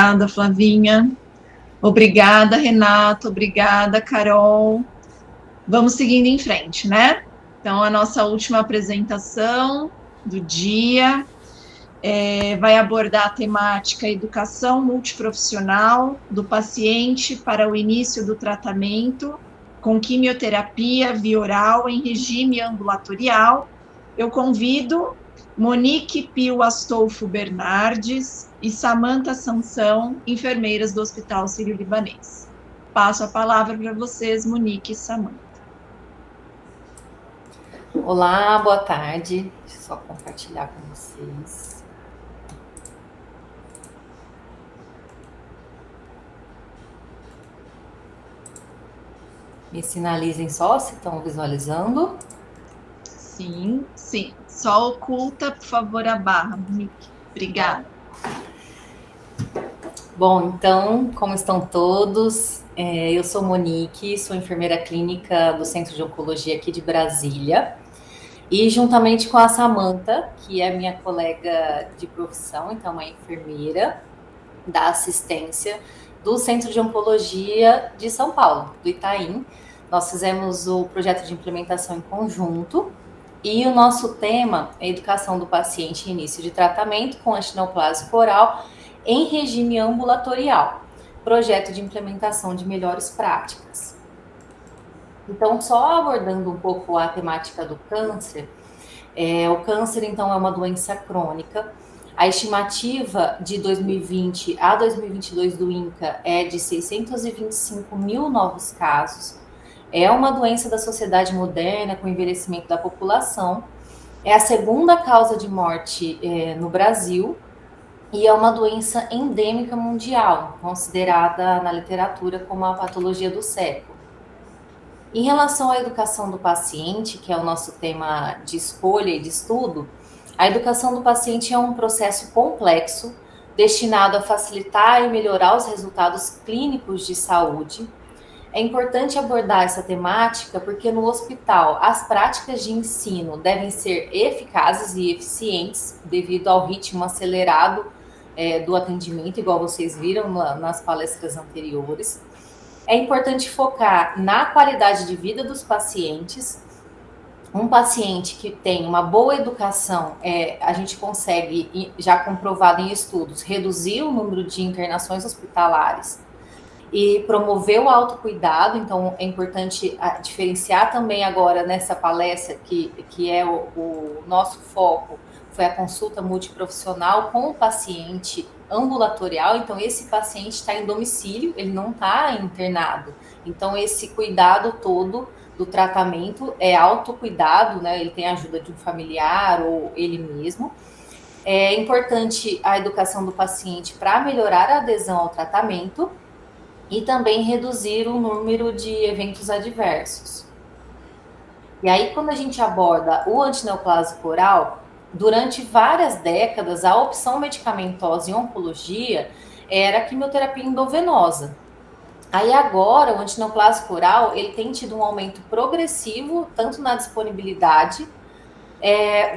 Obrigada, Flavinha. Obrigada, Renato. Obrigada, Carol. Vamos seguindo em frente, né? Então, a nossa última apresentação do dia vai abordar a temática educação multiprofissional do paciente para o início do tratamento com quimioterapia via oral em regime ambulatorial. Eu convido Monique Pio Astolfo Bernardes e Samantha Sansão, enfermeiras do Hospital Sírio-Libanês. Passo a palavra para vocês, Monique e Samantha. Olá, boa tarde. Deixa eu só compartilhar com vocês. Me sinalizem só se estão visualizando. Sim, sim. Só oculta, por favor, a barra, Monique. Obrigada. Bom, então, como estão todos? Eu sou Monique, sou enfermeira clínica do Centro de Oncologia aqui de Brasília. E juntamente com a Samantha, que é minha colega de profissão, então uma enfermeira da assistência do Centro de Oncologia de São Paulo, do Itaim. Nós fizemos o projeto de implementação em conjunto e o nosso tema é educação do paciente em início de tratamento com antineoplásico oral em regime ambulatorial, projeto de implementação de melhores práticas. Então, só abordando um pouco a temática do câncer, o câncer, então, é uma doença crônica. A estimativa de 2020 a 2022 do INCA é de 625 mil novos casos. É uma doença da sociedade moderna, com envelhecimento da população. É a segunda causa de morte no Brasil e é uma doença endêmica mundial, considerada na literatura como a patologia do século. Em relação à educação do paciente, que é o nosso tema de escolha e de estudo, a educação do paciente é um processo complexo, destinado a facilitar e melhorar os resultados clínicos de saúde. É importante abordar essa temática porque no hospital as práticas de ensino devem ser eficazes e eficientes devido ao ritmo acelerado do atendimento, igual vocês viram nas palestras anteriores. É importante focar na qualidade de vida dos pacientes. Um paciente que tem uma boa educação, a gente consegue, já comprovado em estudos, reduzir o número de internações hospitalares e promover o autocuidado. Então, é importante diferenciar também agora nessa palestra, que é o nosso foco, foi a consulta multiprofissional com o paciente ambulatorial. Então, esse paciente está em domicílio, ele não está internado. Então, esse cuidado todo do tratamento é autocuidado, né? Ele tem a ajuda de um familiar ou ele mesmo. É importante a educação do paciente para melhorar a adesão ao tratamento e também reduzir o número de eventos adversos. E aí, quando a gente aborda o antineoplásico oral, durante várias décadas, a opção medicamentosa em oncologia era a quimioterapia endovenosa. Aí agora, o antineoplásico oral, ele tem tido um aumento progressivo, tanto na disponibilidade,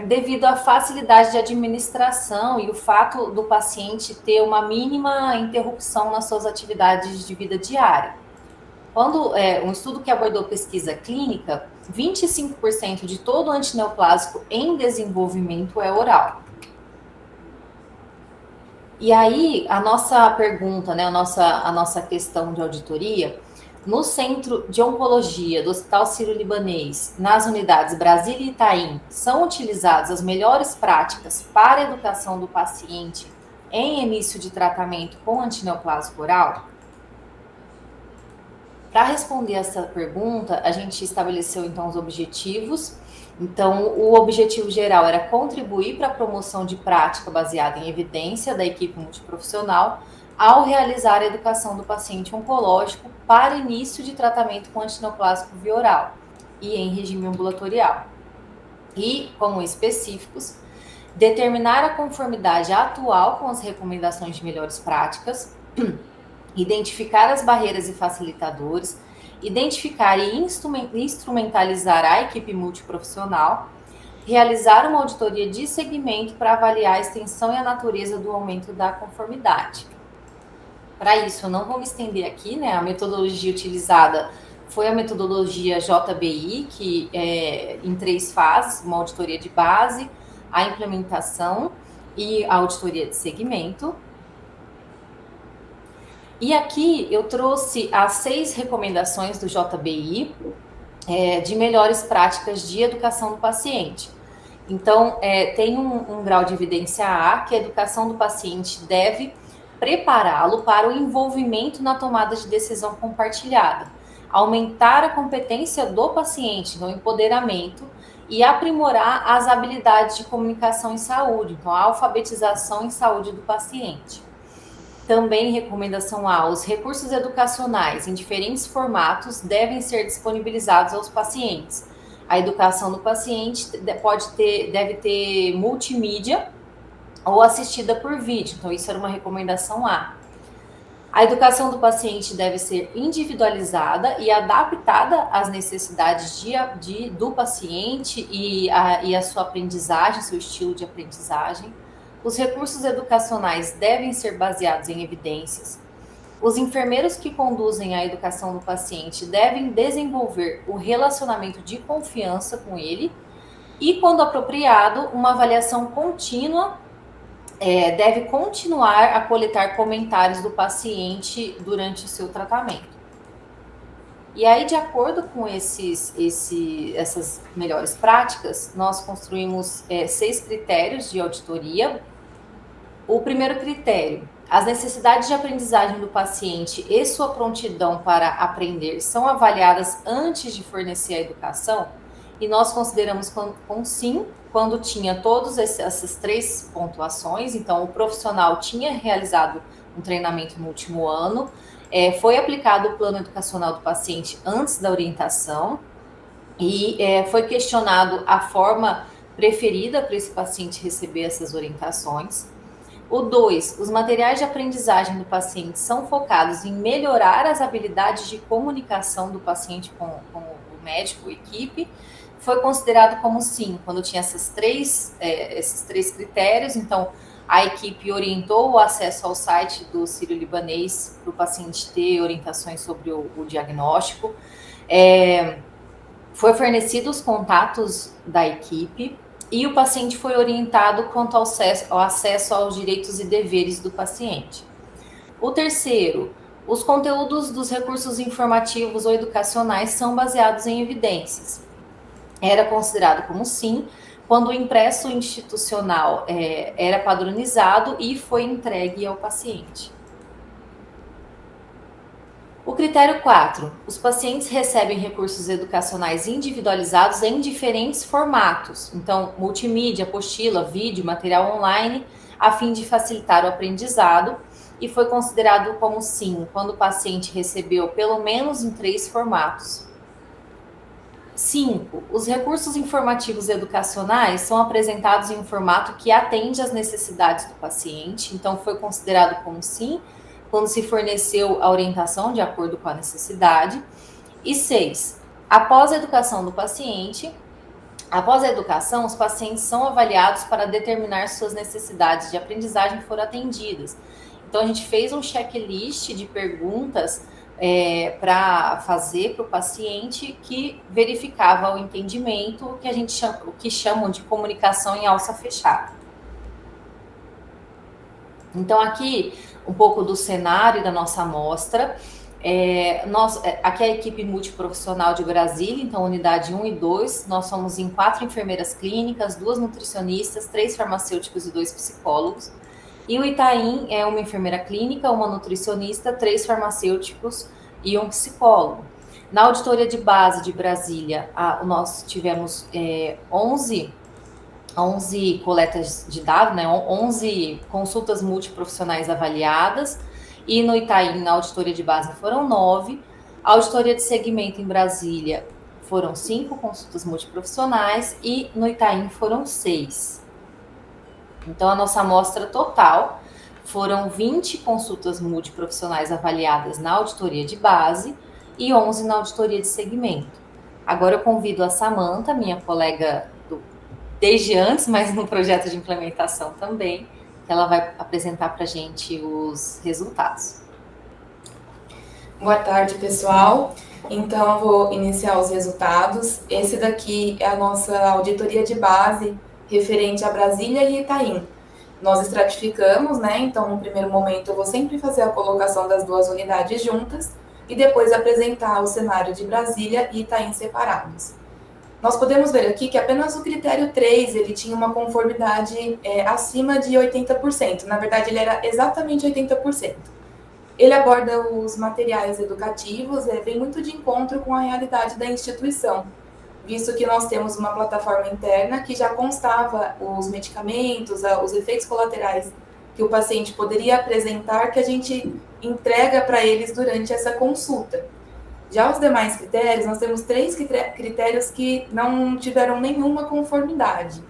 devido à facilidade de administração e o fato do paciente ter uma mínima interrupção nas suas atividades de vida diária. Quando um estudo que abordou pesquisa clínica, 25% de todo antineoplásico em desenvolvimento é oral. E aí, a nossa pergunta, né, a nossa questão de auditoria, no Centro de Oncologia do Hospital Sírio-Libanês, nas unidades Brasília e Itaim, são utilizadas as melhores práticas para a educação do paciente em início de tratamento com antineoplásico oral? Para responder essa pergunta, a gente estabeleceu então os objetivos. Então, o objetivo geral era contribuir para a promoção de prática baseada em evidência da equipe multiprofissional ao realizar a educação do paciente oncológico para início de tratamento com antineoplásico via oral e em regime ambulatorial. E, como específicos, determinar a conformidade atual com as recomendações de melhores práticas, identificar as barreiras e facilitadores, identificar e instrumentalizar a equipe multiprofissional, realizar uma auditoria de segmento para avaliar a extensão e a natureza do aumento da conformidade. Para isso, eu não vou me estender aqui, né? A metodologia utilizada foi a metodologia JBI, que é em 3 fases: uma auditoria de base, a implementação e a auditoria de segmento. E aqui eu trouxe as 6 recomendações do JBI de melhores práticas de educação do paciente. Então, tem um grau de evidência A, que a educação do paciente deve prepará-lo para o envolvimento na tomada de decisão compartilhada, aumentar a competência do paciente no empoderamento e aprimorar as habilidades de comunicação em saúde, então a alfabetização em saúde do paciente. Também recomendação A, os recursos educacionais em diferentes formatos devem ser disponibilizados aos pacientes. A educação do paciente deve ter multimídia ou assistida por vídeo, então isso era uma recomendação A. A educação do paciente deve ser individualizada e adaptada às necessidades do paciente e a sua aprendizagem, seu estilo de aprendizagem. Os recursos educacionais devem ser baseados em evidências. Os enfermeiros que conduzem a educação do paciente devem desenvolver o relacionamento de confiança com ele e, quando apropriado, uma avaliação contínua deve continuar a coletar comentários do paciente durante o seu tratamento. E aí, de acordo com essas melhores práticas, nós construímos 6 critérios de auditoria. O primeiro critério: as necessidades de aprendizagem do paciente e sua prontidão para aprender são avaliadas antes de fornecer a educação, e nós consideramos com sim, quando tinha todas essas 3 pontuações. Então, o profissional tinha realizado um treinamento no último ano, foi aplicado o plano educacional do paciente antes da orientação e foi questionado a forma preferida para esse paciente receber essas orientações. O 2, os materiais de aprendizagem do paciente são focados em melhorar as habilidades de comunicação do paciente com o médico, equipe. Foi considerado como sim, quando tinha esses três critérios. Então, a equipe orientou o acesso ao site do Sírio-Libanês para o paciente ter orientações sobre o diagnóstico. Foi fornecido os contatos da equipe e o paciente foi orientado quanto ao acesso aos direitos e deveres do paciente. O terceiro, os conteúdos dos recursos informativos ou educacionais são baseados em evidências. Era considerado como sim, quando o impresso institucional era padronizado e foi entregue ao paciente. O critério 4, os pacientes recebem recursos educacionais individualizados em diferentes formatos, então multimídia, apostila, vídeo, material online, a fim de facilitar o aprendizado, e foi considerado como sim, quando o paciente recebeu pelo menos em 3 formatos. 5. Os recursos informativos educacionais são apresentados em um formato que atende às necessidades do paciente, então foi considerado como sim, quando se forneceu a orientação de acordo com a necessidade. E 6. Após a educação, os pacientes são avaliados para determinar suas necessidades de aprendizagem que foram atendidas. Então, a gente fez um checklist de perguntas para fazer para o paciente que verificava o entendimento, o que chamam de comunicação em alça fechada. Então, aqui, um pouco do cenário da nossa amostra. Aqui é a equipe multiprofissional de Brasília, então unidade 1 e 2, nós somos em 4 enfermeiras clínicas, 2 nutricionistas, 3 farmacêuticos e 2 psicólogos. E o Itaim é uma enfermeira clínica, uma nutricionista, 3 farmacêuticos e um psicólogo. Na auditoria de base de Brasília, nós tivemos 11 coletas de dados, né, 11 consultas multiprofissionais avaliadas, e no Itaim, na auditoria de base, foram 9. A auditoria de segmento em Brasília foram 5 consultas multiprofissionais, e no Itaim foram 6. Então, a nossa amostra total foram 20 consultas multiprofissionais avaliadas na auditoria de base e 11 na auditoria de segmento. Agora eu convido a Samantha, minha colega desde antes, mas no projeto de implementação também, que ela vai apresentar para a gente os resultados. Boa tarde, pessoal. Então, eu vou iniciar os resultados. Esse daqui é a nossa auditoria de base referente a Brasília e Itaim. Nós estratificamos, né? Então, no primeiro momento, eu vou sempre fazer a colocação das duas unidades juntas e depois apresentar o cenário de Brasília e Itaim separados. Nós podemos ver aqui que apenas o critério 3, ele tinha uma conformidade acima de 80%. Na verdade, ele era exatamente 80%. Ele aborda os materiais educativos, vem muito de encontro com a realidade da instituição, visto que nós temos uma plataforma interna que já constava os medicamentos, os efeitos colaterais que o paciente poderia apresentar, que a gente entrega para eles durante essa consulta. Já os demais critérios, nós temos 3 critérios que não tiveram nenhuma conformidade.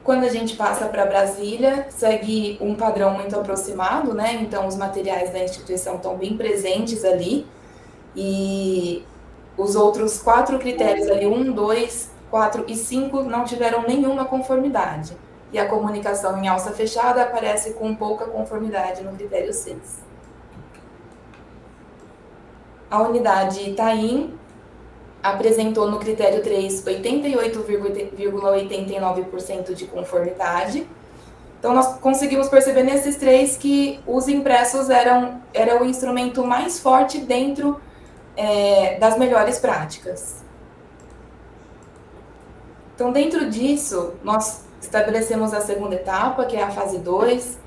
Quando a gente passa para Brasília, segue um padrão muito aproximado, né? Então, os materiais da instituição estão bem presentes ali. E os outros 4 critérios ali, 1, 2, 4 e 5, não tiveram nenhuma conformidade. E a comunicação em alça fechada aparece com pouca conformidade no critério 6. A unidade Itaim apresentou no critério 3 88,89% de conformidade. Então, nós conseguimos perceber nesses 3 que os impressos eram o instrumento mais forte dentro das melhores práticas. Então, dentro disso, nós estabelecemos a segunda etapa, que é a fase 2,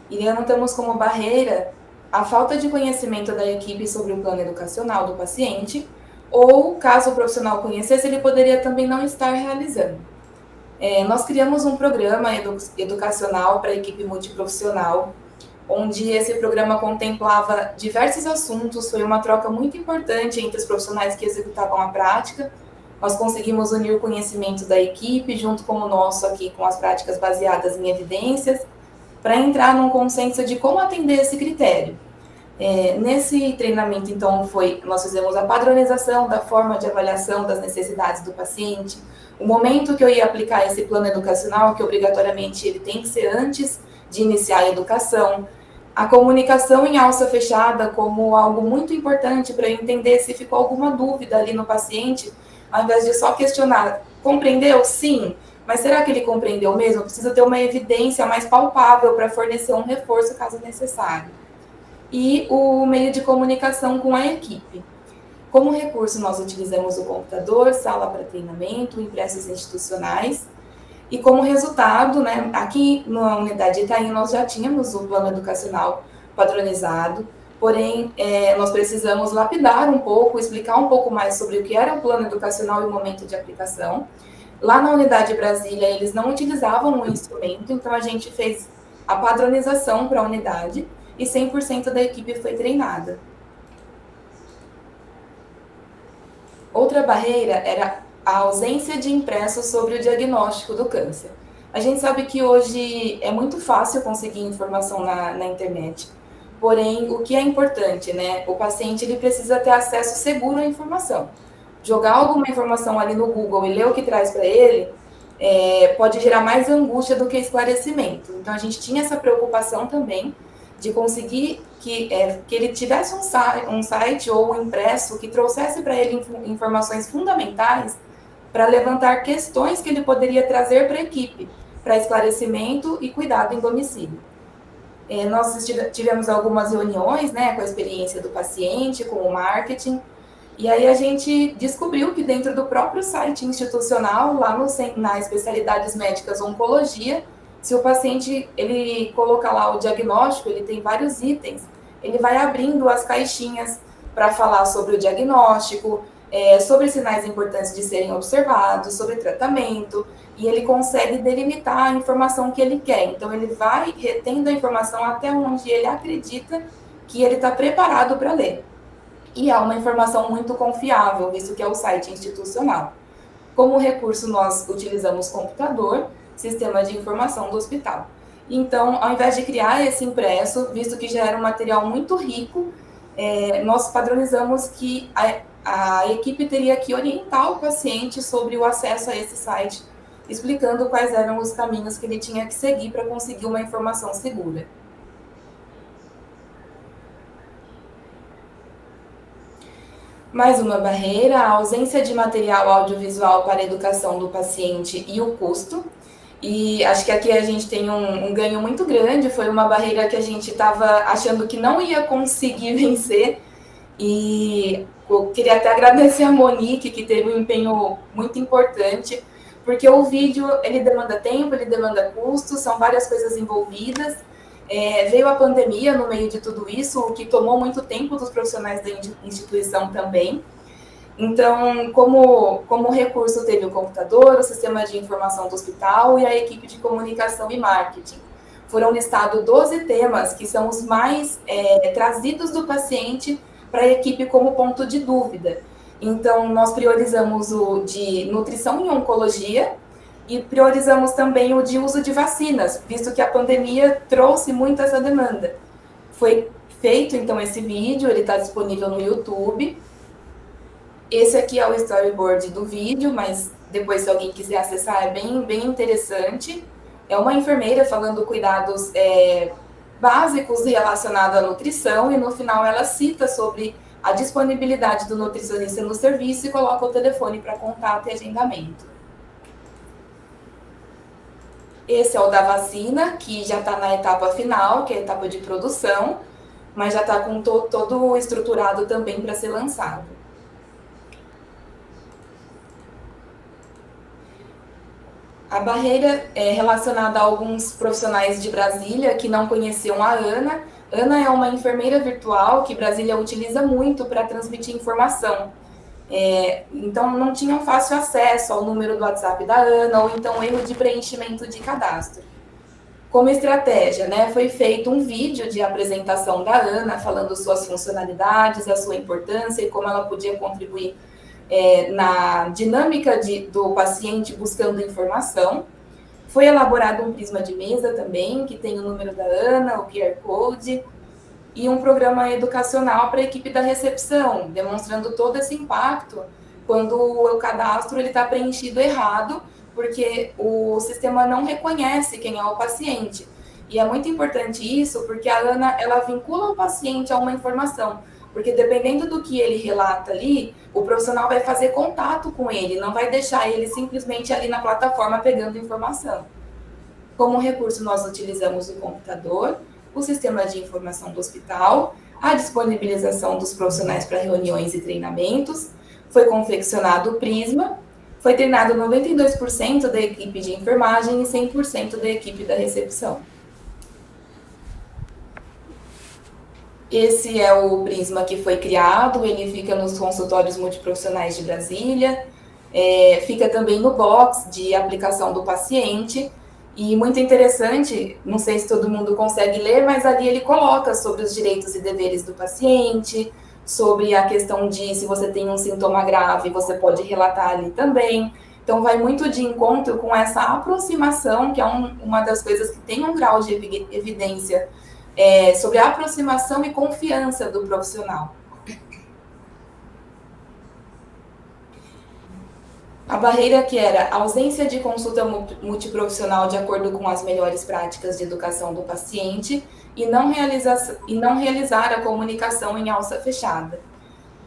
e anotamos como barreira a falta de conhecimento da equipe sobre o plano educacional do paciente, ou, caso o profissional conhecesse, ele poderia também não estar realizando. Nós criamos um programa educacional para a equipe multiprofissional, onde esse programa contemplava diversos assuntos, foi uma troca muito importante entre os profissionais que executavam a prática. Nós conseguimos unir o conhecimento da equipe, junto com o nosso aqui, com as práticas baseadas em evidências, para entrar num consenso de como atender esse critério. Nesse treinamento, então, nós fizemos a padronização da forma de avaliação das necessidades do paciente, o momento que eu ia aplicar esse plano educacional, que obrigatoriamente ele tem que ser antes de iniciar a educação, a comunicação em alça fechada como algo muito importante para entender se ficou alguma dúvida ali no paciente, ao invés de só questionar, compreendeu? Sim, mas será que ele compreendeu mesmo? Precisa ter uma evidência mais palpável para fornecer um reforço caso necessário. E o meio de comunicação com a equipe. Como recurso, nós utilizamos o computador, sala para treinamento, impressos institucionais, e como resultado, né, aqui na unidade Itaim, nós já tínhamos o plano educacional padronizado, porém, nós precisamos lapidar um pouco, explicar um pouco mais sobre o que era o plano educacional e o momento de aplicação. Lá na unidade Brasília, eles não utilizavam o instrumento, então a gente fez a padronização para a unidade, e 100% da equipe foi treinada. Outra barreira era a ausência de impressos sobre o diagnóstico do câncer. A gente sabe que hoje é muito fácil conseguir informação na internet, porém, o que é importante, né? O paciente ele precisa ter acesso seguro à informação. Jogar alguma informação ali no Google e ler o que traz para ele, pode gerar mais angústia do que esclarecimento. Então, a gente tinha essa preocupação também de conseguir que ele tivesse um site ou um impresso que trouxesse para ele informações fundamentais para levantar questões que ele poderia trazer para a equipe, para esclarecimento e cuidado em domicílio. Nós tivemos algumas reuniões, né, com a experiência do paciente, com o marketing, e aí a gente descobriu que dentro do próprio site institucional, lá na especialidades médicas oncologia, se o paciente ele colocar lá o diagnóstico, ele tem vários itens, ele vai abrindo as caixinhas para falar sobre o diagnóstico, sobre sinais importantes de serem observados, sobre tratamento, e ele consegue delimitar a informação que ele quer. Então, ele vai retendo a informação até onde ele acredita que ele está preparado para ler. E é uma informação muito confiável, visto que é o site institucional. Como recurso, nós utilizamos computador, sistema de informação do hospital. Então, ao invés de criar esse impresso, visto que já era um material muito rico, nós padronizamos que a equipe teria que orientar o paciente sobre o acesso a esse site, explicando quais eram os caminhos que ele tinha que seguir para conseguir uma informação segura. Mais uma barreira, a ausência de material audiovisual para a educação do paciente e o custo. E acho que aqui a gente tem um ganho muito grande, foi uma barreira que a gente estava achando que não ia conseguir vencer. E eu queria até agradecer a Monique, que teve um empenho muito importante, porque o vídeo, ele demanda tempo, ele demanda custo, são várias coisas envolvidas. Veio a pandemia no meio de tudo isso, o que tomou muito tempo dos profissionais da instituição também. Então, como recurso, teve o computador, o sistema de informação do hospital e a equipe de comunicação e marketing. Foram listados 12 temas que são os mais trazidos do paciente para a equipe como ponto de dúvida. Então, nós priorizamos o de nutrição e oncologia e priorizamos também o de uso de vacinas, visto que a pandemia trouxe muito essa demanda. Foi feito, então, esse vídeo, ele está disponível no YouTube. Esse aqui é o storyboard do vídeo, mas depois, se alguém quiser acessar, é bem interessante. É uma enfermeira falando cuidados básicos relacionados à nutrição, e no final ela cita sobre a disponibilidade do nutricionista no serviço e coloca o telefone para contato e agendamento. Esse é o da vacina, que já está na etapa final, que é a etapa de produção, mas já está com todo estruturado também para ser lançado. A barreira é relacionada a alguns profissionais de Brasília que não conheciam a Ana. Ana é uma enfermeira virtual que Brasília utiliza muito para transmitir informação. Então, não tinham fácil acesso ao número do WhatsApp da Ana, ou então erro de preenchimento de cadastro. Como estratégia, foi feito um vídeo de apresentação da Ana, falando suas funcionalidades, a sua importância e como ela podia contribuir na dinâmica do paciente buscando informação. Foi elaborado um prisma de mesa também, que tem o número da Ana, o QR Code, e um programa educacional para a equipe da recepção, demonstrando todo esse impacto quando o cadastro está preenchido errado, porque o sistema não reconhece quem é o paciente. E é muito importante isso, porque a Ana, ela vincula o paciente a uma informação, porque dependendo do que ele relata ali, o profissional vai fazer contato com ele, não vai deixar ele simplesmente ali na plataforma pegando informação. Como recurso, nós utilizamos o computador, o sistema de informação do hospital, a disponibilização dos profissionais para reuniões e treinamentos, foi confeccionado o prisma, foi treinado 92% da equipe de enfermagem e 100% da equipe da recepção. Esse é o prisma que foi criado, ele fica nos consultórios multiprofissionais de Brasília, fica também no box de aplicação do paciente, e muito interessante, não sei se todo mundo consegue ler, mas ali ele coloca sobre os direitos e deveres do paciente, sobre a questão de se você tem um sintoma grave, você pode relatar ali também. Então, vai muito de encontro com essa aproximação, que é uma das coisas que tem um grau de evidência sobre a aproximação e confiança do profissional. A barreira que era a ausência de consulta multiprofissional de acordo com as melhores práticas de educação do paciente e não realizar a comunicação em alça fechada.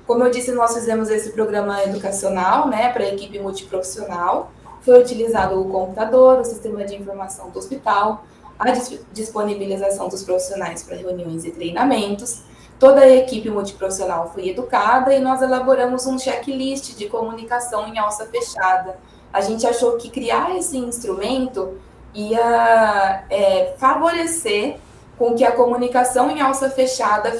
Como eu disse, nós fizemos esse programa educacional, para a equipe multiprofissional. Foi utilizado o computador, o sistema de informação do hospital, a disponibilização dos profissionais para reuniões e treinamentos. Toda a equipe multiprofissional foi educada e nós elaboramos um checklist de comunicação em alça fechada. A gente achou que criar esse instrumento ia favorecer com que a comunicação em alça fechada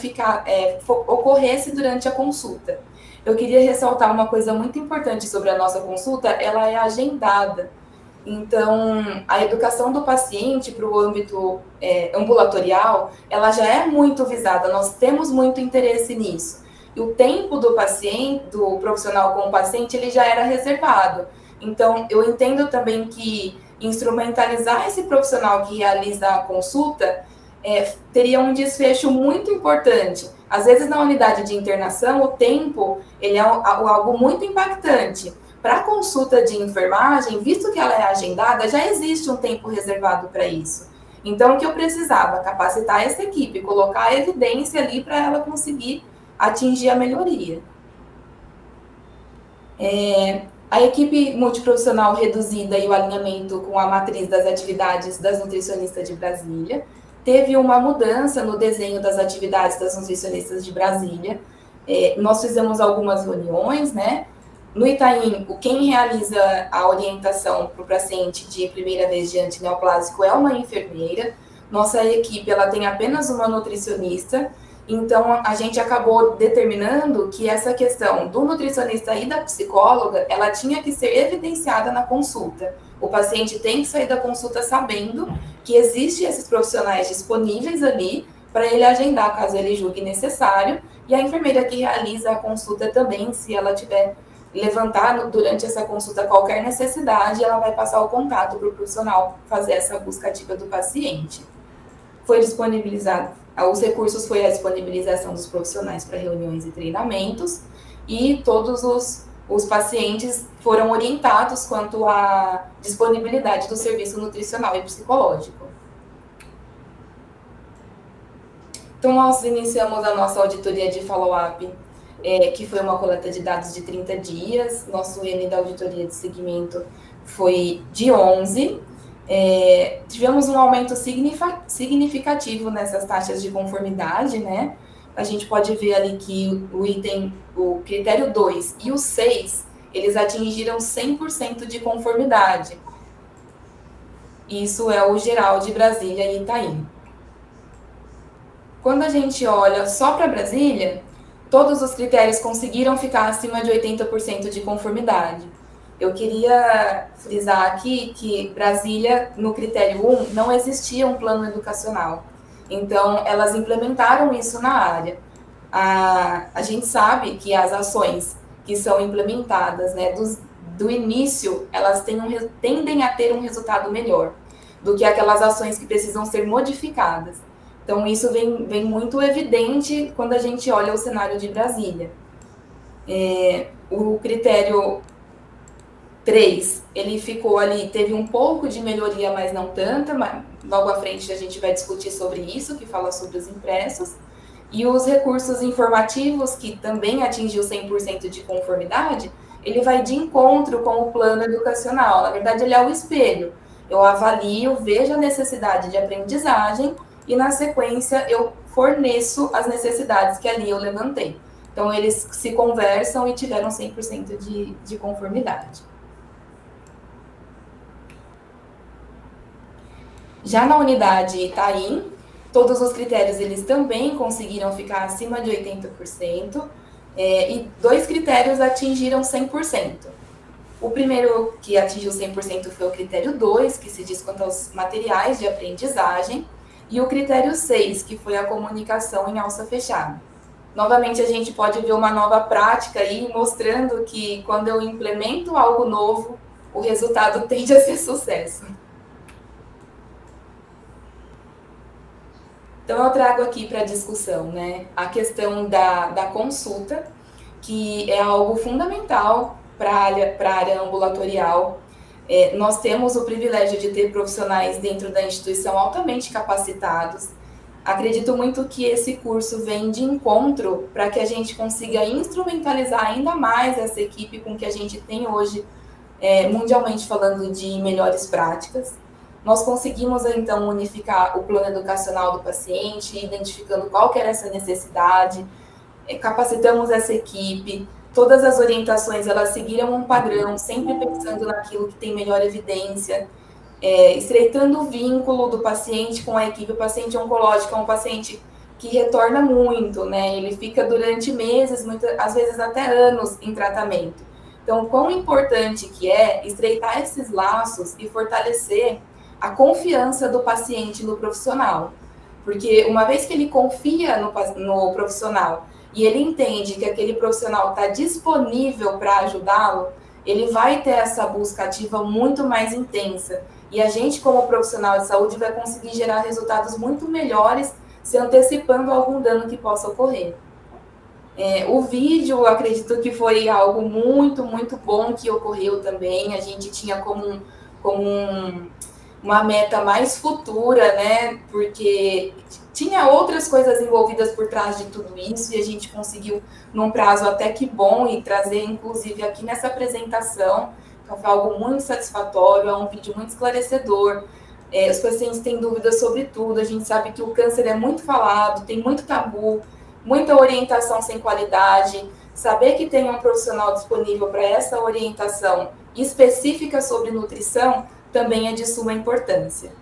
ocorresse durante a consulta. Eu queria ressaltar uma coisa muito importante sobre a nossa consulta, ela é agendada. Então, a educação do paciente para o âmbito ambulatorial, ela já é muito visada, nós temos muito interesse nisso. E o tempo do paciente, do profissional com o paciente, ele já era reservado. Então, eu entendo também que instrumentalizar esse profissional que realiza a consulta teria um desfecho muito importante. Às vezes, na unidade de internação, o tempo ele é algo muito impactante. Para a consulta de enfermagem, visto que ela é agendada, já existe um tempo reservado para isso. Então, o que eu precisava? Capacitar essa equipe, colocar a evidência ali para ela conseguir atingir a melhoria. A equipe multiprofissional reduzida e o alinhamento com a matriz das atividades das nutricionistas de Brasília. Teve uma mudança no desenho das atividades das nutricionistas de Brasília. Nós fizemos algumas reuniões, né? No Itaim, quem realiza a orientação para o paciente de primeira vez de antineoplásico é uma enfermeira. Nossa equipe ela tem apenas uma nutricionista. Então, a gente acabou determinando que essa questão do nutricionista e da psicóloga, ela tinha que ser evidenciada na consulta. O paciente tem que sair da consulta sabendo que existem esses profissionais disponíveis ali para ele agendar, caso ele julgue necessário, e a enfermeira que realiza a consulta também, se ela tiver levantar durante essa consulta qualquer necessidade, ela vai passar o contato para o profissional fazer essa busca ativa do paciente. Foi disponibilizado, os recursos foi a disponibilização dos profissionais para reuniões e treinamentos, e todos os pacientes foram orientados quanto à disponibilidade do serviço nutricional e psicológico. Então, nós iniciamos a nossa auditoria de follow-up, que foi uma coleta de dados de 30 dias. Nosso N da auditoria de segmento foi de 11. Tivemos um aumento significativo nessas taxas de conformidade, né? A gente pode ver ali que o critério 2 e o 6, eles atingiram 100% de conformidade. Isso é o geral de Brasília e Itaim. Quando a gente olha só para Brasília, todos os critérios conseguiram ficar acima de 80% de conformidade. Eu queria frisar aqui que Brasília, no critério 1, não existia um plano educacional. Então, elas implementaram isso na área. A gente sabe que as ações que são implementadas, né, do início, elas tendem a ter um resultado melhor do que aquelas ações que precisam ser modificadas. Então, isso vem muito evidente quando a gente olha o cenário de Brasília. O critério 3, ele ficou ali, teve um pouco de melhoria, mas não tanta, mas logo à frente a gente vai discutir sobre isso, que fala sobre os impressos. E os recursos informativos, que também atingiu 100% de conformidade, ele vai de encontro com o plano educacional. Na verdade, ele é o espelho. Eu avalio, vejo a necessidade de aprendizagem, e na sequência eu forneço as necessidades que ali eu levantei. Então, eles se conversam e tiveram 100% de conformidade. Já na unidade Itaim, todos os critérios eles também conseguiram ficar acima de 80%, e 2 critérios atingiram 100%. O primeiro que atingiu 100% foi o critério 2, que se diz quanto aos materiais de aprendizagem, e o critério 6, que foi a comunicação em alça fechada. Novamente, a gente pode ver uma nova prática aí, mostrando que quando eu implemento algo novo, o resultado tende a ser sucesso. Então, eu trago aqui para discussão, né, a questão da consulta, que é algo fundamental para a área ambulatorial. Nós temos o privilégio de ter profissionais dentro da instituição altamente capacitados. Acredito muito que esse curso vem de encontro para que a gente consiga instrumentalizar ainda mais essa equipe com que a gente tem hoje, mundialmente falando de melhores práticas. Nós conseguimos, então, unificar o plano educacional do paciente, identificando qual que era essa necessidade, capacitamos essa equipe. Todas as orientações, elas seguiram um padrão, sempre pensando naquilo que tem melhor evidência, estreitando o vínculo do paciente com a equipe. O paciente oncológico é um paciente que retorna muito, né? Ele fica durante meses, às vezes até anos em tratamento. Então, quão importante que é estreitar esses laços e fortalecer a confiança do paciente no profissional. Porque uma vez que ele confia no profissional, e ele entende que aquele profissional está disponível para ajudá-lo, ele vai ter essa busca ativa muito mais intensa. E a gente, como profissional de saúde, vai conseguir gerar resultados muito melhores, se antecipando algum dano que possa ocorrer. O vídeo, eu acredito que foi algo muito, muito bom que ocorreu também. A gente tinha como uma meta mais futura, né? Porque tinha outras coisas envolvidas por trás de tudo isso e a gente conseguiu, num prazo até que bom, e trazer, inclusive, aqui nessa apresentação. Então, foi algo muito satisfatório, é um vídeo muito esclarecedor. Os pacientes têm dúvidas sobre tudo, a gente sabe que o câncer é muito falado, tem muito tabu, muita orientação sem qualidade. Saber que tem um profissional disponível para essa orientação específica sobre nutrição também é de suma importância.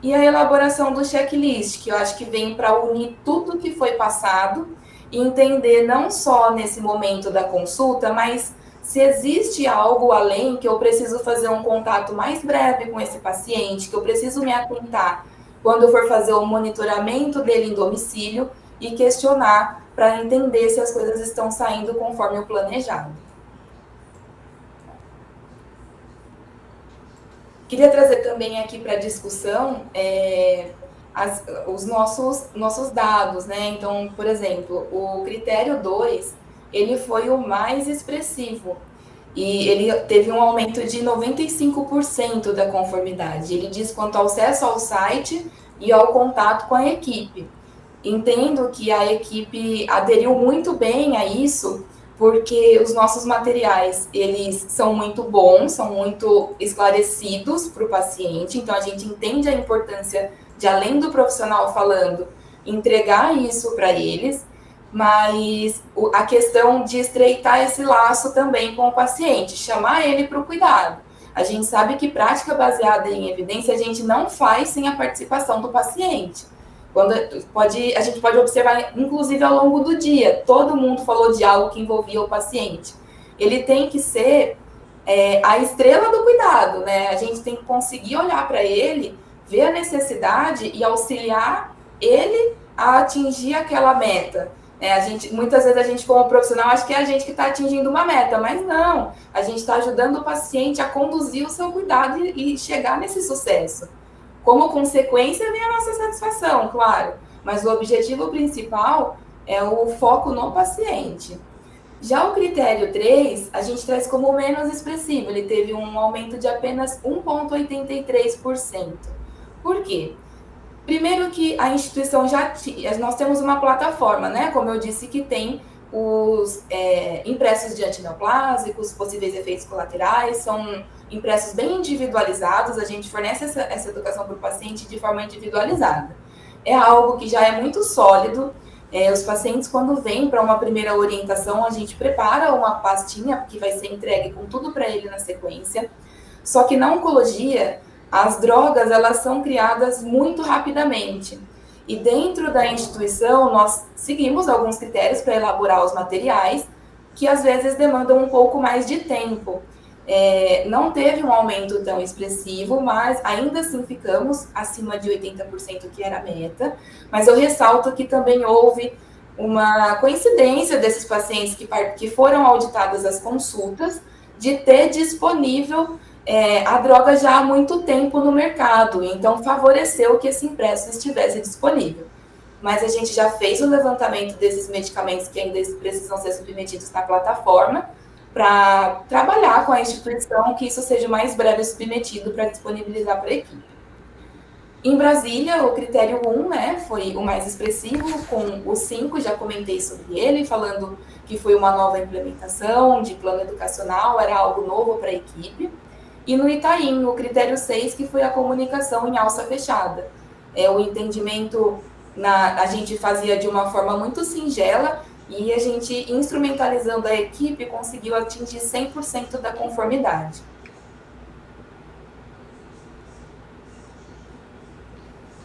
E a elaboração do checklist, que eu acho que vem para unir tudo que foi passado e entender não só nesse momento da consulta, mas se existe algo além, que eu preciso fazer um contato mais breve com esse paciente, que eu preciso me atentar quando eu for fazer o monitoramento dele em domicílio e questionar para entender se as coisas estão saindo conforme o planejado. Queria trazer também aqui para a discussão os nossos dados, né? Então, por exemplo, o critério 2, ele foi o mais expressivo e ele teve um aumento de 95% da conformidade. Ele diz quanto ao acesso ao site e ao contato com a equipe. Entendo que a equipe aderiu muito bem a isso, porque os nossos materiais, eles são muito bons, são muito esclarecidos para o paciente, então a gente entende a importância de, além do profissional falando, entregar isso para eles, mas a questão de estreitar esse laço também com o paciente, chamar ele para o cuidado. A gente sabe que prática baseada em evidência a gente não faz sem a participação do paciente. A gente pode observar, inclusive, ao longo do dia, todo mundo falou de algo que envolvia o paciente. Ele tem que ser a estrela do cuidado, né? A gente tem que conseguir olhar para ele, ver a necessidade e auxiliar ele a atingir aquela meta. Muitas vezes a gente, como profissional, acha que é a gente que está atingindo uma meta, mas não. A gente está ajudando o paciente a conduzir o seu cuidado e chegar nesse sucesso. Como consequência, vem a nossa satisfação, claro, mas o objetivo principal é o foco no paciente. Já o critério 3, a gente traz como menos expressivo, ele teve um aumento de apenas 1,83%. Por quê? Primeiro que a instituição nós temos uma plataforma, né? Como eu disse, que tem os impressos de antineoplásicos, possíveis efeitos colaterais, são impressos bem individualizados, a gente fornece essa educação para o paciente de forma individualizada. É algo que já é muito sólido. Os pacientes, quando vêm para uma primeira orientação, a gente prepara uma pastinha que vai ser entregue com tudo para ele na sequência. Só que na oncologia, as drogas, elas são criadas muito rapidamente. E dentro da instituição, nós seguimos alguns critérios para elaborar os materiais, que às vezes demandam um pouco mais de tempo. Não teve um aumento tão expressivo, mas ainda assim ficamos acima de 80%, que era a meta. Mas eu ressalto que também houve uma coincidência desses pacientes que foram auditadas as consultas, de ter disponível a droga já há muito tempo no mercado, então favoreceu que esse impresso estivesse disponível. Mas a gente já fez o levantamento desses medicamentos que ainda precisam ser submetidos na plataforma, para trabalhar com a instituição que isso seja o mais breve submetido para disponibilizar para a equipe. Em Brasília, o critério 1, né, foi o mais expressivo, com o 5, já comentei sobre ele, falando que foi uma nova implementação de plano educacional, era algo novo para a equipe. E no Itaim, o critério 6, que foi a comunicação em alça fechada. O entendimento a gente fazia de uma forma muito singela, e a gente, instrumentalizando a equipe, conseguiu atingir 100% da conformidade.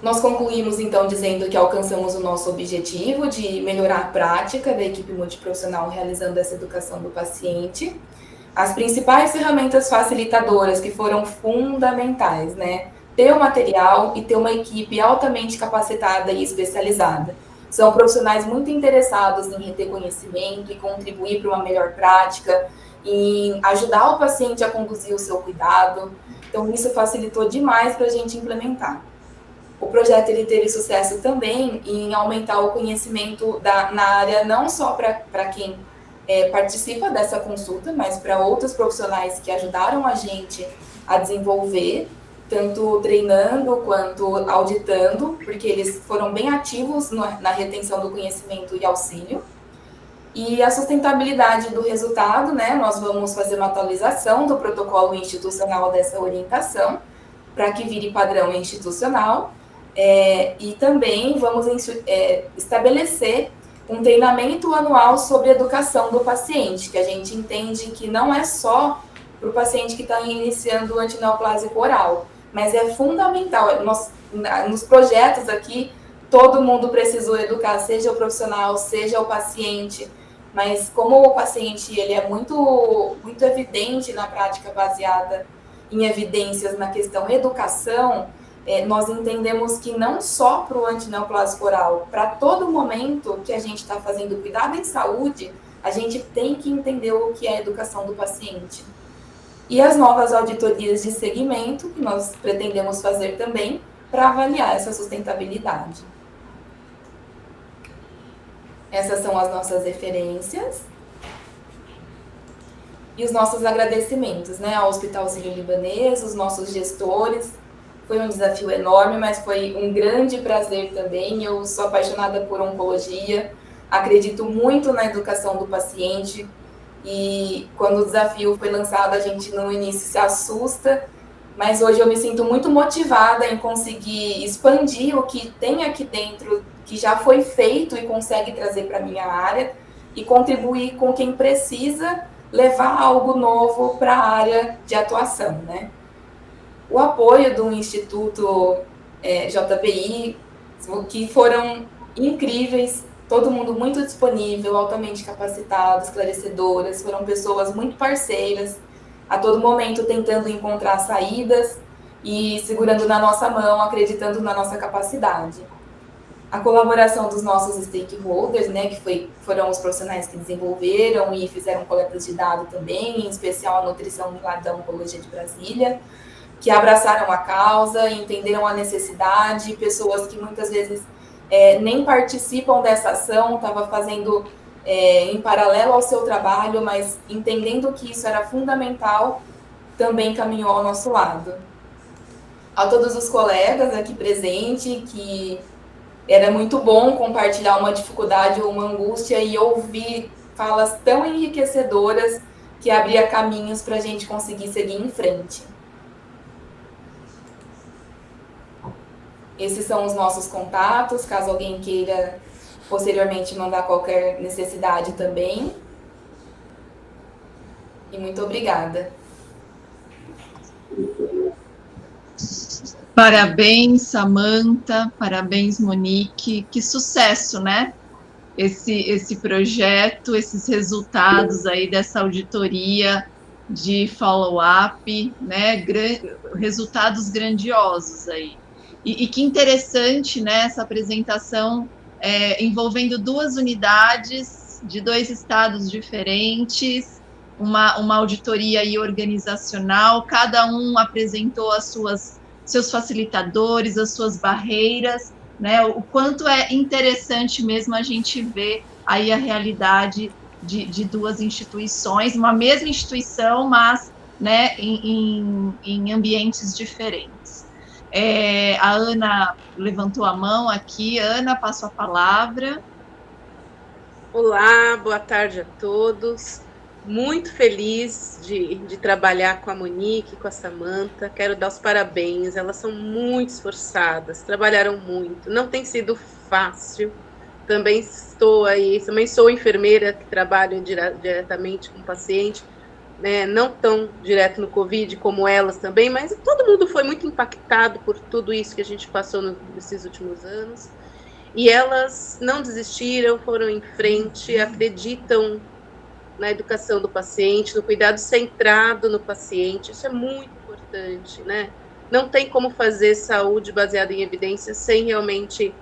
Nós concluímos, então, dizendo que alcançamos o nosso objetivo de melhorar a prática da equipe multiprofissional realizando essa educação do paciente. As principais ferramentas facilitadoras que foram fundamentais, né? Ter o material e ter uma equipe altamente capacitada e especializada. São profissionais muito interessados em reter conhecimento e contribuir para uma melhor prática, em ajudar o paciente a conduzir o seu cuidado. Então, isso facilitou demais para a gente implementar. O projeto ele teve sucesso também em aumentar o conhecimento na área, não só para quem participa dessa consulta, mas para outros profissionais que ajudaram a gente a desenvolver. tanto treinando quanto auditando, porque eles foram bem ativos na retenção do conhecimento e auxílio. E a sustentabilidade do resultado, né? Nós vamos fazer uma atualização do protocolo institucional dessa orientação, para que vire padrão institucional, e também vamos estabelecer um treinamento anual sobre educação do paciente, que a gente entende que não é só para o paciente que está iniciando o antineoplásico oral, mas é fundamental. Nos projetos aqui, todo mundo precisou educar, seja o profissional, seja o paciente, mas como o paciente ele é muito, muito evidente na prática baseada em evidências na questão educação, nós entendemos que não só para o antineoplásico oral, para todo momento que a gente está fazendo cuidado em saúde, a gente tem que entender o que é a educação do paciente. E as novas auditorias de segmento, que nós pretendemos fazer também, para avaliar essa sustentabilidade. Essas são as nossas referências. E os nossos agradecimentos, né, ao Hospital Sírio-Libanês, os nossos gestores. Foi um desafio enorme, mas foi um grande prazer também. Eu sou apaixonada por oncologia, acredito muito na educação do paciente. E quando o desafio foi lançado, a gente no início se assusta, mas hoje eu me sinto muito motivada em conseguir expandir o que tem aqui dentro, que já foi feito e consegue trazer para a minha área, e contribuir com quem precisa levar algo novo para a área de atuação, né? O apoio do Instituto JBI, que foram incríveis, todo mundo muito disponível, altamente capacitado, esclarecedoras, foram pessoas muito parceiras, a todo momento tentando encontrar saídas e segurando na nossa mão, acreditando na nossa capacidade. A colaboração dos nossos stakeholders, né, que foram os profissionais que desenvolveram e fizeram coletas de dados também, em especial a nutrição lá da Oncologia de Brasília, que abraçaram a causa, entenderam a necessidade, pessoas que muitas vezes nem participam dessa ação, estava fazendo em paralelo ao seu trabalho, mas entendendo que isso era fundamental, também caminhou ao nosso lado. A todos os colegas aqui presentes, que era muito bom compartilhar uma dificuldade ou uma angústia e ouvir falas tão enriquecedoras que abria caminhos para a gente conseguir seguir em frente. Esses são os nossos contatos, caso alguém queira posteriormente mandar qualquer necessidade também. E muito obrigada. Parabéns, Samantha, parabéns, Monique, que sucesso, né? Esse projeto, esses resultados aí dessa auditoria de follow-up, né? Resultados grandiosos aí. E que interessante, né, essa apresentação envolvendo 2 unidades de 2 estados diferentes, uma auditoria aí organizacional, cada um apresentou seus facilitadores, as suas barreiras, né, o quanto é interessante mesmo a gente ver aí a realidade de 2 instituições, uma mesma instituição, mas, né, em ambientes diferentes. A Ana levantou a mão aqui. Ana, passo a palavra. Olá, boa tarde a todos. Muito feliz de trabalhar com a Monique, com a Samantha. Quero dar os parabéns, elas são muito esforçadas, trabalharam muito. Não tem sido fácil. Também sou enfermeira que trabalho diretamente com o paciente. Não tão direto no Covid como elas também, mas todo mundo foi muito impactado por tudo isso que a gente passou nesses últimos anos. E elas não desistiram, foram em frente, acreditam na educação do paciente, no cuidado centrado no paciente. Isso é muito importante, né? Não tem como fazer saúde baseada em evidências sem realmente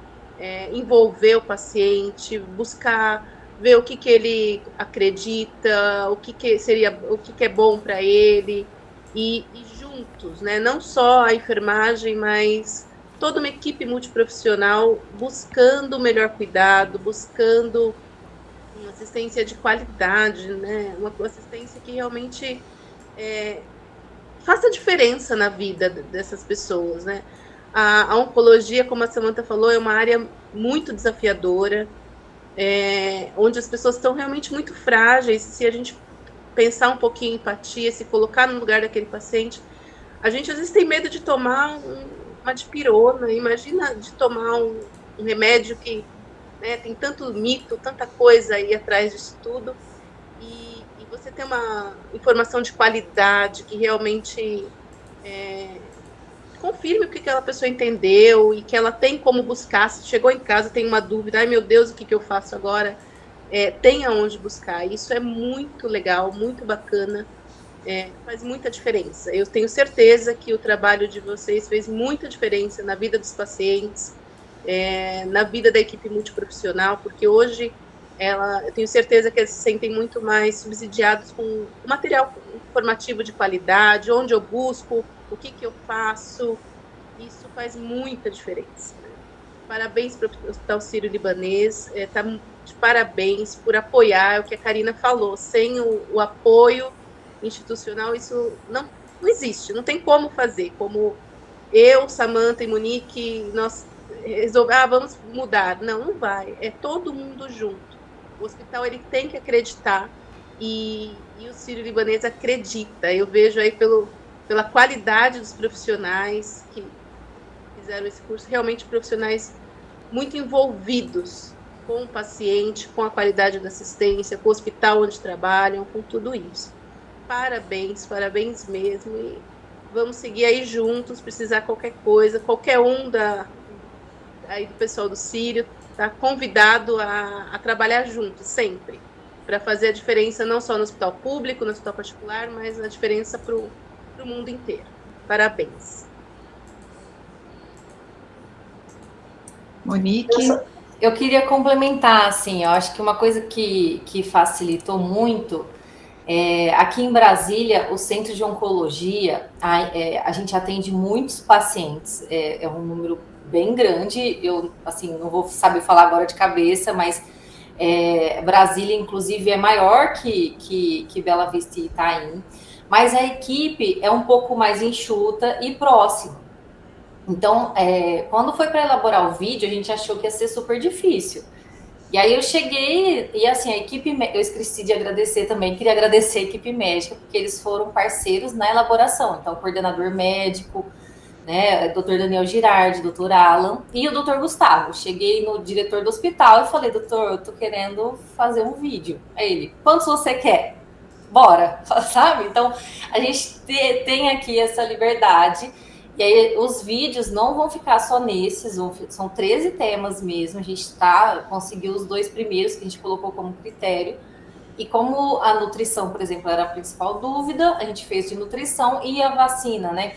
envolver o paciente, buscar ver o que ele acredita, o que é bom para ele, e juntos, né? Não só a enfermagem, mas toda uma equipe multiprofissional buscando o melhor cuidado, buscando uma assistência de qualidade, né? Uma assistência que realmente faça diferença na vida dessas pessoas, né? A oncologia, como a Samantha falou, é uma área muito desafiadora, onde as pessoas estão realmente muito frágeis. Se a gente pensar um pouquinho em empatia, se colocar no lugar daquele paciente, a gente às vezes tem medo de tomar uma dipirona, imagina de tomar um remédio que, né, tem tanto mito, tanta coisa aí atrás disso tudo, e você tem uma informação de qualidade que realmente confirme o que aquela pessoa entendeu e que ela tem como buscar. Se chegou em casa, tem uma dúvida, ai meu Deus, o que eu faço agora? Tem aonde buscar. Isso é muito legal, muito bacana, faz muita diferença. Eu tenho certeza que o trabalho de vocês fez muita diferença na vida dos pacientes, na vida da equipe multiprofissional, porque hoje eu tenho certeza que eles se sentem muito mais subsidiados com material informativo de qualidade, onde eu busco, o que eu faço. Isso faz muita diferença. Parabéns para o Hospital Sírio-Libanês, tá de parabéns por apoiar, é o que a Karina falou, sem o apoio institucional isso não existe, não tem como fazer, como eu, Samantha e Monique, nós resolvemos, vamos mudar, não vai, é todo mundo junto. O hospital ele tem que acreditar e o Sírio-Libanês acredita. Eu vejo aí pela qualidade dos profissionais que fizeram esse curso, realmente profissionais muito envolvidos com o paciente, com a qualidade da assistência, com o hospital onde trabalham, com tudo isso. Parabéns, parabéns mesmo, e vamos seguir aí juntos, precisar qualquer coisa, qualquer um aí do pessoal do Sírio está convidado a trabalhar junto, sempre, para fazer a diferença não só no hospital público, no hospital particular, mas a diferença para o mundo inteiro. Parabéns. Monique? Eu queria complementar, assim, eu acho que uma coisa que facilitou muito, aqui em Brasília, o Centro de Oncologia, a gente atende muitos pacientes, é um número bem grande, eu, assim, não vou saber falar agora de cabeça, mas Brasília, inclusive, é maior que Bela Vista e Itaim, mas a equipe é um pouco mais enxuta e próxima. Então, quando foi para elaborar o vídeo, a gente achou que ia ser super difícil. E aí eu cheguei, e assim, a equipe, eu esqueci de agradecer também, queria agradecer a equipe médica, porque eles foram parceiros na elaboração. Então, o coordenador médico, né, Dr. Daniel Girardi, Dr. Alan e o Dr. Gustavo. Cheguei no diretor do hospital e falei, doutor, eu tô querendo fazer um vídeo. Aí ele, quantos você quer? Bora, sabe? Então, a gente tem aqui essa liberdade. E aí, os vídeos não vão ficar só nesses, são 13 temas mesmo. A gente conseguiu os 2 primeiros que a gente colocou como critério. E como a nutrição, por exemplo, era a principal dúvida, a gente fez de nutrição e a vacina, né?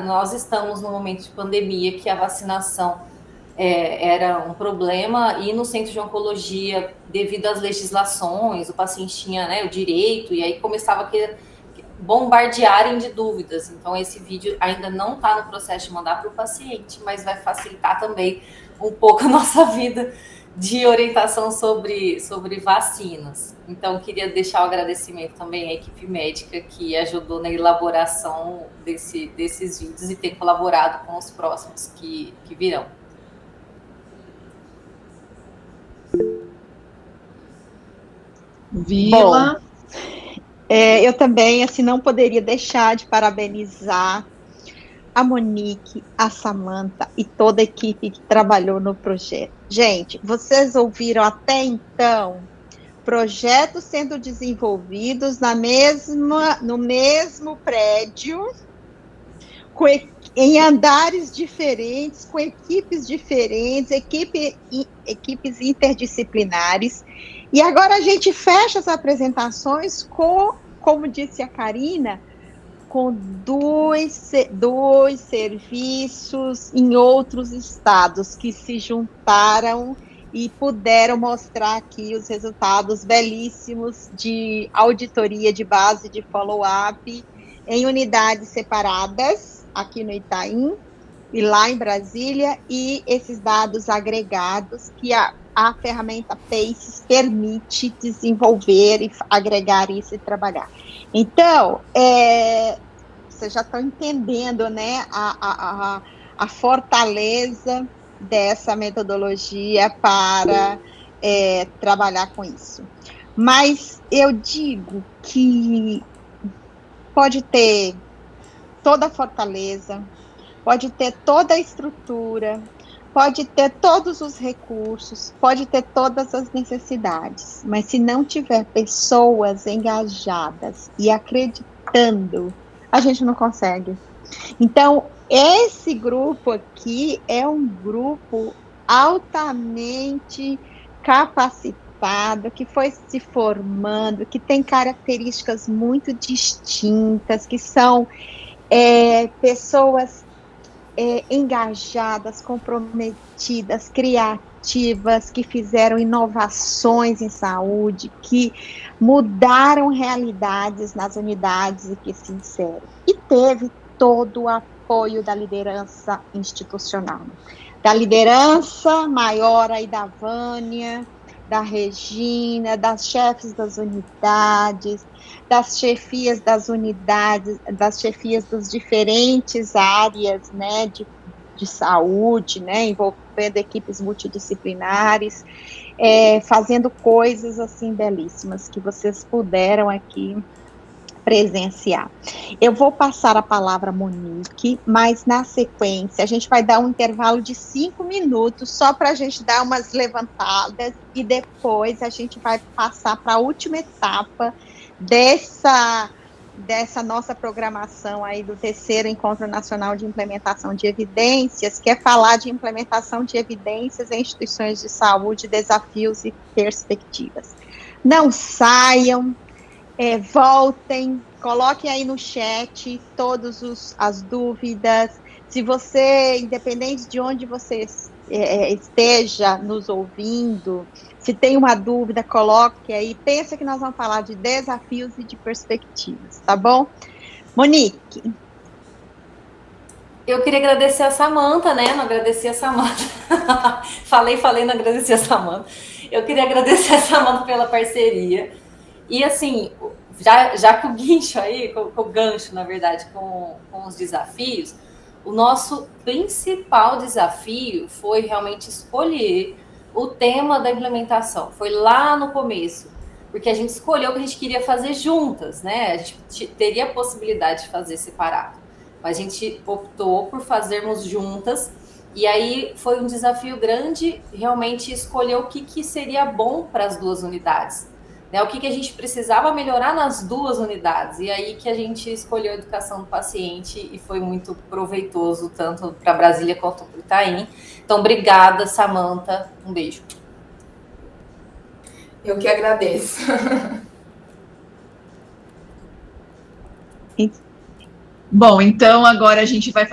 Nós estamos no momento de pandemia que a vacinação era um problema, e no centro de oncologia, devido às legislações, o paciente tinha, né, o direito, e aí começava a bombardearem de dúvidas. Então, esse vídeo ainda não está no processo de mandar para o paciente, mas vai facilitar também um pouco a nossa vida de orientação sobre vacinas. Então, queria deixar o agradecimento também à equipe médica que ajudou na elaboração desses vídeos e ter colaborado com os próximos que virão. Vila. Bom, eu também, assim, não poderia deixar de parabenizar a Monique, a Samantha e toda a equipe que trabalhou no projeto. Gente, vocês ouviram até então projetos sendo desenvolvidos no mesmo prédio, em andares diferentes, com equipes diferentes, equipes interdisciplinares. E agora a gente fecha as apresentações com, como disse a Karina, com dois serviços em outros estados que se juntaram e puderam mostrar aqui os resultados belíssimos de auditoria de base de follow-up em unidades separadas, aqui no Itaim e lá em Brasília, e esses dados agregados que a ferramenta PACES permite desenvolver e agregar isso e trabalhar. Então, vocês já estão entendendo, né, a fortaleza dessa metodologia para trabalhar com isso. Mas eu digo que pode ter toda a fortaleza, pode ter toda a estrutura, pode ter todos os recursos, pode ter todas as necessidades, mas se não tiver pessoas engajadas e acreditando, a gente não consegue. Então, esse grupo aqui é um grupo altamente capacitado, que foi se formando, que tem características muito distintas, que são pessoas engajadas, comprometidas, criativas, que fizeram inovações em saúde, que mudaram realidades nas unidades e que se inserem. E teve todo o apoio da liderança institucional, da liderança maior aí da Vânia, da Regina, das chefes das unidades, das chefias das unidades, das chefias das diferentes áreas, né, de saúde, né, envolvendo equipes multidisciplinares, fazendo coisas assim belíssimas que vocês puderam aqui presenciar. Eu vou passar a palavra a Monique, mas na sequência a gente vai dar um intervalo de 5 minutos só para a gente dar umas levantadas e depois a gente vai passar para a última etapa dessa nossa programação aí do 3º Encontro Nacional de Implementação de Evidências, que é falar de implementação de evidências em instituições de saúde, desafios e perspectivas. Não saiam, voltem, coloquem aí no chat todas as dúvidas. Se você, independente de onde você esteja nos ouvindo, se tem uma dúvida, coloque aí. Pensa que nós vamos falar de desafios e de perspectivas, tá bom? Monique. Eu queria agradecer a Samanta, né? Não agradeci a Samanta. falei, não agradeci a Samanta. Eu queria agradecer a Samanta pela parceria. E assim, já que o guincho aí, com o gancho, na verdade, com os desafios, o nosso principal desafio foi realmente escolher o tema da implementação. Foi lá no começo, porque a gente escolheu o que a gente queria fazer juntas, né? A gente teria a possibilidade de fazer separado, mas a gente optou por fazermos juntas. E aí foi um desafio grande realmente escolher o que seria bom para as duas unidades. Né, o que a gente precisava melhorar nas duas unidades, e aí que a gente escolheu a educação do paciente e foi muito proveitoso, tanto para Brasília quanto para o Itaim. Então, obrigada, Samanta, um beijo. Eu que agradeço. Bom, então agora a gente vai